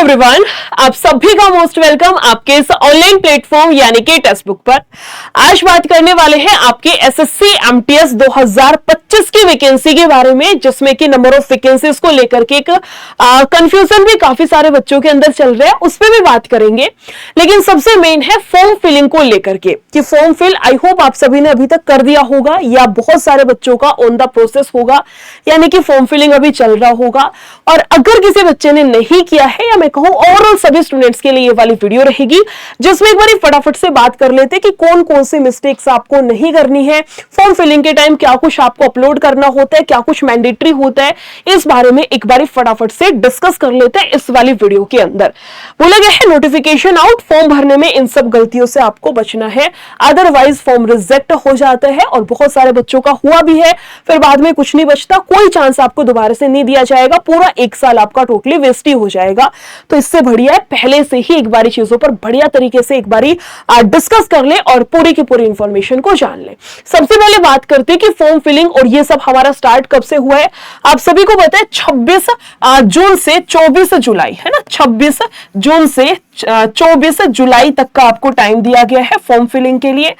Everyone, आप सभी का मोस्ट वेलकम आपके इस ऑनलाइन प्लेटफॉर्म यानी कि टेक्स्ट बुक पर। आज बात करने वाले हैं आपके एसएससी एमटीएस 2025 की वैकेंसी के बारे में, जिसमें कि नंबर ऑफ वैकेंसीज को लेकर के एक कंफ्यूजन भी काफी सारे बच्चों के अंदर चल रहा है, उस पर भी बात करेंगे। लेकिन सबसे मेन है फॉर्म फिलिंग को लेकर के कि फॉर्म फिल आई होप आप सभी ने अभी तक कर दिया होगा या बहुत सारे बच्चों का ऑन द प्रोसेस होगा, यानी कि फॉर्म फिलिंग अभी चल रहा होगा। और अगर किसी बच्चे ने नहीं किया है, या मैं कहूं ओवरऑल सभी स्टूडेंट्स के लिए ये वाली वीडियो रहेगी, जिसमें एक बार फटाफट से बात कर लेते कि कौन कौन से मिस्टेक्स आपको नहीं करनी है, फॉर्म फिलिंग के टाइम क्या कुछ आपको अपलोड करना होता है, क्या कुछ मैंडेटरी होता है, इस बारे में एक बार फटाफट से डिस्कस कर लेते हैं इस वाली वीडियो के अंदर। बोला गया है नोटिफिकेशन आउट, फॉर्म भरने में इन सब गलतियों से आपको बचना है, अदरवाइज फॉर्म रिजेक्ट हो जाता है। और बहुत सारे बच्चों का हुआ भी है, फिर बाद में कुछ नहीं बचता, कोई चांस आपको दोबारा से नहीं दिया जाएगा, पूरा एक साल आपका टोटली वेस्ट ही हो जाएगा। तो इससे बढ़िया है पहले से ही एक बारी चीजों पर बढ़िया तरीके से एक बारी डिस्कस कर ले और पूरी की पूरी इंफॉर्मेशन को जान ले। सबसे पहले बात करते हैं कि फॉर्म फिलिंग और ये सब हमारा स्टार्ट कब से हुआ है। आप सभी को पता है 26 जून से 24 जुलाई है ना, 26 जून से 24 जुलाई तक का आपको टाइम दिया गया है फॉर्म फिलिंग के लिए।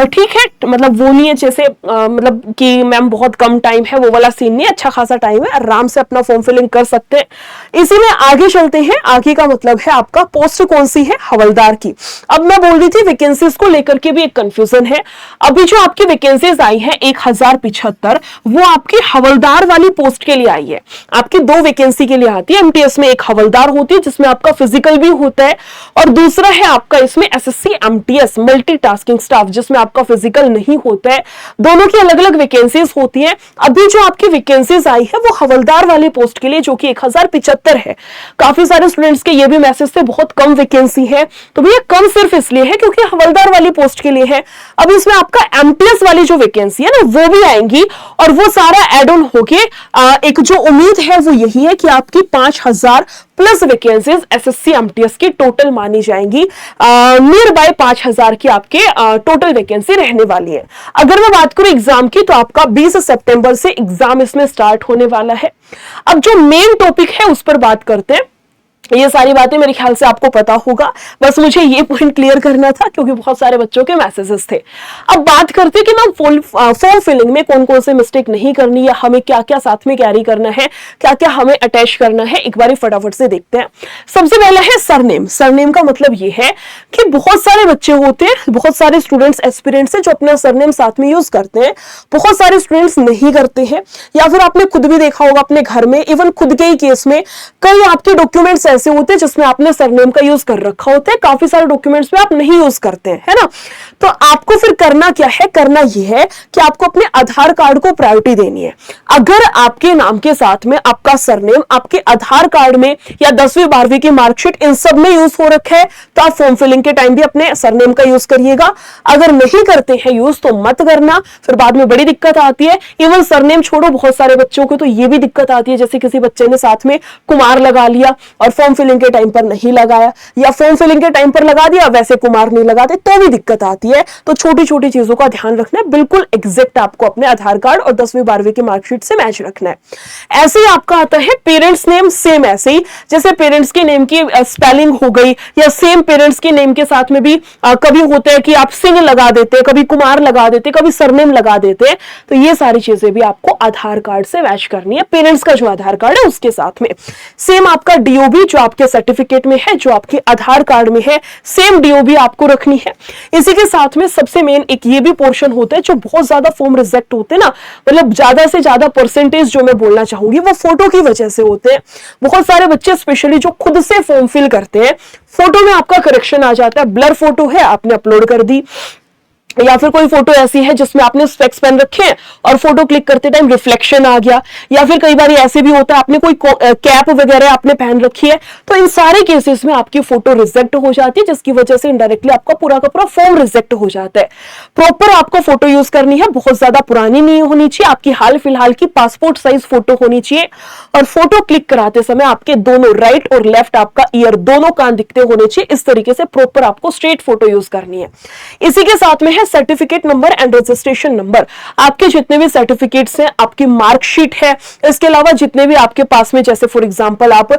ठीक है, मतलब वो नहीं है जैसे मतलब कि मैम बहुत कम टाइम है, वो वाला सीन नहीं है, अच्छा खासा टाइम है, आराम से अपना फॉर्म फिलिंग कर सकते हैं। इसी में आगे चलते हैं। आगे का मतलब है आपका पोस्ट कौन सी है, हवलदार की। अब मैं बोल रही थी वैकेंसीज को लेकर के भी एक कंफ्यूजन है। अभी जो आपकी वैकेंसीज आई है 1075, वो आपकी हवलदार वाली पोस्ट के लिए आई है। आपकी दो वैकेंसी के लिए आती है एमटीएस में, एक हवलदार होती है जिसमें आपका फिजिकल भी होता है, और दूसरा है आपका इसमें एसएससी एमटीएस मल्टीटास्किंग स्टाफ, जिसमें आपका फिजिकल नहीं होता है। दोनों की अलग अलग वैकेंसीज होती हैं। अभी जो आपकी वैकेंसीज आई है वो हवलदार वाली पोस्ट के लिए, जो कि 1075 है। काफी सारे स्टूडेंट्स के ये भी मैसेज थे बहुत कम वैकेंसी है, तो भैया कम सिर्फ इसलिए है क्योंकि हवलदार वाली पोस्ट के लिए है। अब इसमें आपका एमटीएस वाली जो वैकेंसी है ना, वो भी आएंगी, और वो सारा एड ऑन होके एक जो उम्मीद है वो यही है कि आपकी 5000 प्लस वैकेंसीज एसएससी एमटीएस की टोटल मानी जाएंगी। नियर बाय 5000 की आपके टोटल वैकेंसी रहने वाली है। अगर मैं बात करूं एग्जाम की, तो आपका 20 सितंबर से एग्जाम इसमें स्टार्ट होने वाला है। अब जो मेन टॉपिक है उस पर बात करते हैं। ये सारी बातें मेरे ख्याल से आपको पता होगा, बस मुझे ये पॉइंट क्लियर करना था क्योंकि बहुत सारे बच्चों के मैसेजेस थे। अब बात करते हैं कि मैम फॉर्म फिलिंग में कौन कौन से मिस्टेक नहीं करनी है, हमें क्या क्या साथ में कैरी करना है, क्या क्या हमें अटैच करना है, एक बार फटाफट से देखते हैं। सबसे पहले है सरनेम। सरनेम का मतलब ये है कि बहुत सारे बच्चे होते हैं, बहुत सारे स्टूडेंट्स एस्पिरेंट्स हैं जो अपना सरनेम साथ में यूज करते हैं, बहुत सारे स्टूडेंट्स नहीं करते हैं। या फिर आपने खुद भी देखा होगा अपने घर में, इवन खुद के ही केस में कई आपके डॉक्यूमेंट्स ऐसे होते हैं जिसमें आपने सरनेम का यूज कर रखा होता है, काफी सारे डॉक्यूमेंट्स में आप नहीं यूज करते हैं, है ना। तो आपको फिर करना क्या है, करना यह है कि आपको अपने आधार कार्ड को प्रायोरिटी देनी है। अगर आपके नाम के साथ में आपका सरनेम आपके आधार कार्ड में या 10वीं 12वीं की मार्कशीट इन सब में यूज हो रखा है, तो आप फॉर्म फिलिंग के टाइम भी अपने सरनेम का यूज करिएगा। अगर नहीं करते हैं यूज तो मत करना, फिर बाद में बड़ी दिक्कत आती है। इवन सरनेम छोड़ो, बहुत सारे बच्चों को तो ये भी दिक्कत आती है, जैसे किसी बच्चे ने साथ में कुमार लगा लिया और फॉर्म फिलिंग के टाइम पर नहीं लगाया, या फॉर्म फिलिंग के टाइम पर लगा दिया वैसे कुमार नहीं लगाते, तो भी दिक्कत आती है। तो छोटी छोटी चीजों का ध्यान रखना है, बिल्कुल एग्जैक्ट आपको अपने आधार कार्ड और 10वीं 12वीं की मार्कशीट से मैच रखना है। ऐसे ही आपका आता है पेरेंट्स नेम, सेम ऐसे ही जैसे पेरेंट्स के नेम की स्पेलिंग हो गई, या सेम पेरेंट्स के नेम के साथ में भी कभी होता है कि आप सिंह लगा देते हैं, कभी कुमार लगा देते हैं, कभी सरनेम लगा देते हैं। तो ये सारी चीजें भी आपको आधार कार्ड से मैच करनी है, पेरेंट्स का जो आधार कार्ड है उसके साथ में। सेम आपका डीओबी जो आपके सर्टिफिकेट में है, जो आपके आधार कार्ड में है, सेम डीओबी आपको रखनी है। इसी के साथ में सबसे मेन एक ये भी पोर्शन होता है, जो बहुत ज्यादा फॉर्म रिजेक्ट होते हैं ना, मतलब ज्यादा से ज्यादा परसेंटेज जो मैं बोलना चाहूंगी वो फोटो की वजह से होते हैं। बहुत सारे बच्चे स्पेशली जो खुद से फॉर्म फिल करते हैं, फोटो में आपका करेक्शन आ जाता है, ब्लर फोटो है आपने अपलोड कर दी, या फिर कोई फोटो ऐसी है जिसमें आपने स्पेक्स पहन रखे हैं और फोटो क्लिक करते टाइम रिफ्लेक्शन आ गया, या फिर कई बार ऐसे भी होता है आपने कोई कैप वगैरह आपने पहन रखी है, तो इन सारे केसेस में आपकी फोटो रिजेक्ट हो जाती है, जिसकी वजह से इनडायरेक्टली आपका पूरा का पूरा फॉर्म रिजेक्ट हो जाता है। प्रॉपर आपको फोटो यूज करनी है, बहुत ज्यादा पुरानी नहीं होनी चाहिए, आपकी हाल फिलहाल की पासपोर्ट साइज फोटो होनी चाहिए, और फोटो क्लिक कराते समय आपके दोनों राइट और लेफ्ट आपका ईयर दोनों कान दिखते होने चाहिए। इस तरीके से प्रॉपर आपको स्ट्रेट फोटो यूज करनी है। इसी के साथ में है certificate number and registration number. आपके जितने भी सर्टिफिकेट्स हैं, आपकी मार्कशीट है, इसके अलावा जितने भी आपके पास में, जैसे फॉर एग्जांपल आप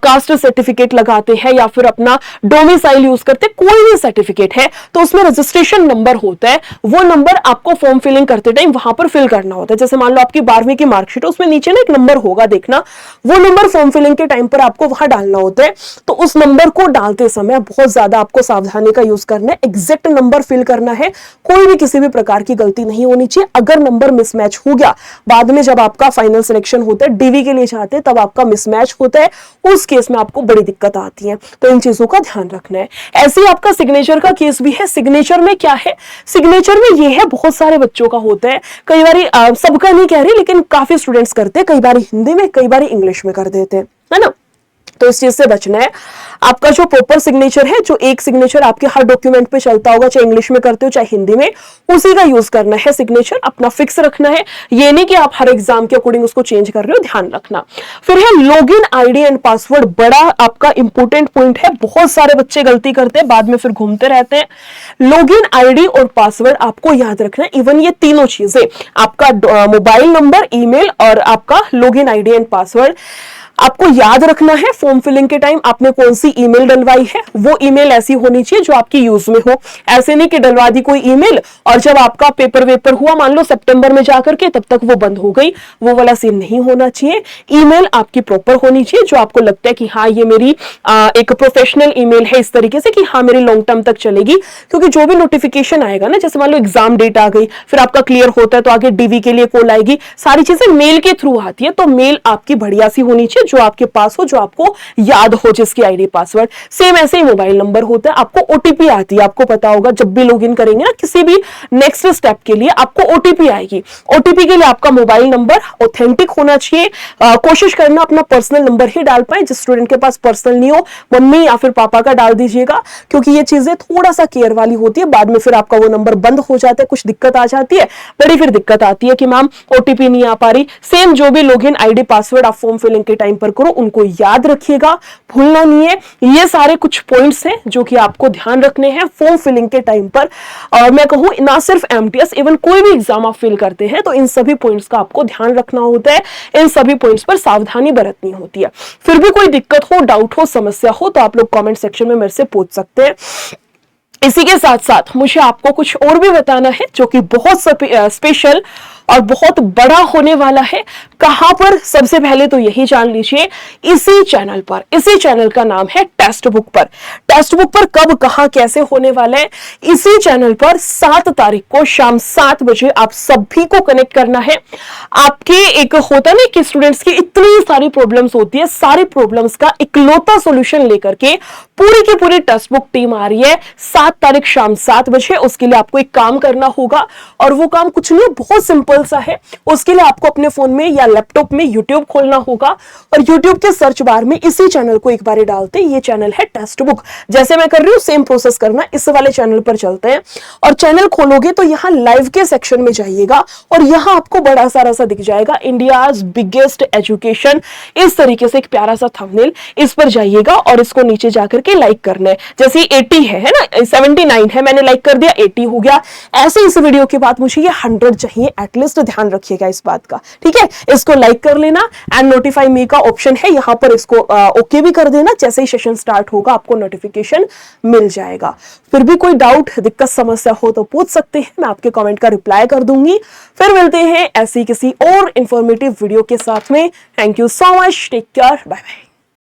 कास्ट सर्टिफिकेट लगाते हैं या फिर अपना डोमिसाइल यूज करते हैं, कोई भी सर्टिफिकेट है तो उसमें रजिस्ट्रेशन नंबर होता है। वो नंबर आपको फॉर्म फिलिंग करते टाइम वहां पर फिल करना होता है। जैसे मान लो आपकी 12वीं की मार्कशीट है, उसमें नीचे ना एक नंबर होगा, देखना, वो नंबर फॉर्म फिलिंग के टाइम पर आपको वहां डालना होता है। तो उस नंबर को डालते समय बहुत ज्यादा आपको सावधानी का यूज करना है, एग्जैक्ट नंबर फिल करना है, कोई भी किसी भी प्रकार की गलती नहीं होनी चाहिए। अगर नंबर मिसमैच हो गया, बाद में जब आपका फाइनल सिलेक्शन होता है, डीवी के लिए जाते हैं, तब आपका मिसमैच होता है, उस केस में आपको बड़ी दिक्कत आती है। तो इन चीजों का ध्यान रखना है। ऐसे ही आपका सिग्नेचर का केस भी है। सिग्नेचर में क्या है, सिग्नेचर में ये है, बहुत सारे बच्चों का होता है, कई बार सबका नहीं कह रही, लेकिन काफी स्टूडेंट्स करते हैं, कई बार हिंदी में, कई बार इंग्लिश में कर देते हैं, है ना। तो इस चीज से बचना है। आपका जो प्रॉपर सिग्नेचर है, जो एक सिग्नेचर आपके हर डॉक्यूमेंट पे चलता होगा, चाहे इंग्लिश में करते हो चाहे हिंदी में, उसी का यूज करना है। सिग्नेचर अपना फिक्स रखना है, ये नहीं कि आप हर एग्जाम के अकॉर्डिंग उसको चेंज कर रहे हो, ध्यान रखना। फिर है लॉगिन आईडी एंड पासवर्ड, बड़ा आपका इंपॉर्टेंट पॉइंट है, बहुत सारे बच्चे गलती करते हैं, बाद में फिर घूमते रहते हैं। लॉगिन आईडी और पासवर्ड आपको याद रखना है। इवन ये तीनों चीजें, आपका मोबाइल नंबर, ईमेल और आपका लॉगिन आईडी एंड पासवर्ड आपको याद रखना है। फॉर्म फिलिंग के टाइम आपने कौन सी ईमेल डलवाई है, वो ईमेल ऐसी होनी चाहिए जो आपकी यूज में हो। ऐसे नहीं कि डलवा दी कोई ईमेल और जब आपका पेपर वेपर हुआ, मान लो सितंबर में जाकर के, तब तक वो बंद हो गई, वो वाला सीन नहीं होना चाहिए। ईमेल आपकी प्रॉपर होनी चाहिए, जो आपको लगता है कि हाँ ये मेरी एक प्रोफेशनल ईमेल है, इस तरीके से कि हाँ मेरी लॉन्ग टर्म तक चलेगी। क्योंकि जो भी नोटिफिकेशन आएगा ना, जैसे मान लो एग्जाम डेट आ गई, फिर आपका क्लियर होता है तो आगे डीवी के लिए कॉल आएगी, सारी चीजें मेल के थ्रू आती है। तो मेल आपकी बढ़िया सी होनी चाहिए, जो आपके पास हो, जो आपको याद हो, जिसकी आईडी पासवर्ड। सेम ऐसे ही मोबाइल नंबर होता है। आपको ओटीपी आती है, आपको पता होगा, जब भी लॉगिन करेंगे ना किसी भी नेक्स्ट स्टेप के लिए, आपको ओटीपी आएगी। ओटीपी के लिए आपका मोबाइल नंबर ऑथेंटिक होना चाहिए। कोशिश करना अपना पर्सनल नंबर ही डाल पाए। जिस स्टूडेंट के पास पर्सनल नहीं हो, मम्मी या फिर पापा का डाल दीजिएगा, क्योंकि ये चीजें थोड़ा सा केयर वाली होती है। बाद में फिर आपका वो नंबर बंद हो जाता है, कुछ दिक्कत आ जाती है, बड़ी फिर दिक्कत आती है कि मैम ओटीपी नहीं आ पा रही। सेम जो भी लॉगिन आईडी पासवर्ड आप फॉर्म फिलिंग के टाइम पर करो, उनको याद रखिएगा, भूलना नहीं है। ये सारे कुछ पॉइंट्स हैं जो कि आपको ध्यान रखने हैं फॉर्म फिलिंग के टाइम पर। और मैं कहूं ना सिर्फ एमटीएस, इवन कोई भी एग्जाम आप फिल करते हैं तो इन सभी पॉइंट्स का आपको ध्यान रखना होता है, इन सभी पॉइंट्स पर सावधानी बरतनी होती है। फिर भी कोई दिक्कत हो, डाउट हो, समस्या हो, तो आप लोग कमेंट सेक्शन में मेरे से पूछ सकते हैं। इसी के साथ साथ मुझे आपको कुछ और भी बताना है जो कि बहुत स्पेशल और बहुत बड़ा होने वाला है। कहां पर, सबसे पहले तो यही जान लीजिए, इसी चैनल पर। इसी चैनल का नाम है टेस्ट बुक पर। टेस्ट बुक पर कब, कहां, कैसे होने वाला है, इसी चैनल पर 7 तारीख को शाम 7 बजे आप सभी को कनेक्ट करना है। आपके एक होता नहीं कि स्टूडेंट्स की इतनी सारी प्रॉब्लम्स होती है, सारी प्रॉब्लम्स का इकलौता सॉल्यूशन लेकर के पूरी की पूरी टेक्स्ट बुक टीम आ रही है 7 तारीख शाम 7 बजे। उसके लिए आपको एक काम करना होगा, और वो काम कुछ नहीं, बहुत सिंपल सा है। उसके लिए आपको अपने फोन में या लैपटॉप में यूट्यूब खोलना होगा, और यूट्यूब के सर्च बार में इसी चैनल को एक बार डालते हैं। ये चैनल है टेक्स्ट बुक। जैसे मैं कर रही हूं सेम प्रोसेस करना, इस वाले चैनल पर चलते हैं, और चैनल खोलोगे तो यहां लाइव के सेक्शन में जाइएगा, और यहां आपको बड़ा सारा सा दिख जाएगा, इंडियाज बिगेस्ट एजुकेशन, इस तरीके से एक प्यारा सा थंबनेल। इस पर जाइएगा और इसको नीचे जाकर के लाइक करना है। जैसे 80 है ना, 79 है, मैंने लाइक कर दिया, 80 हो गया। ऐसे इस वीडियो के बाद मुझे ये 100 चाहिए एटलीस्ट, ध्यान रखिएगा इस बात का, ठीक है। इसको लाइक कर लेना, एंड नोटिफाई मी का ऑप्शन है यहां पर, इसको ओके भी कर देना। जैसे ही सेशन स्टार्ट होगा आपको नोटिफिकेशन मिल जाएगा। फिर भी कोई डाउट, दिक्कत, समस्या हो तो पूछ सकते हैं, मैं आपके कमेंट का रिप्लाई कर दूंगी। फिर मिलते हैं ऐसी किसी और इंफॉर्मेटिव वीडियो के साथ में। Thank you so much, take care, bye bye.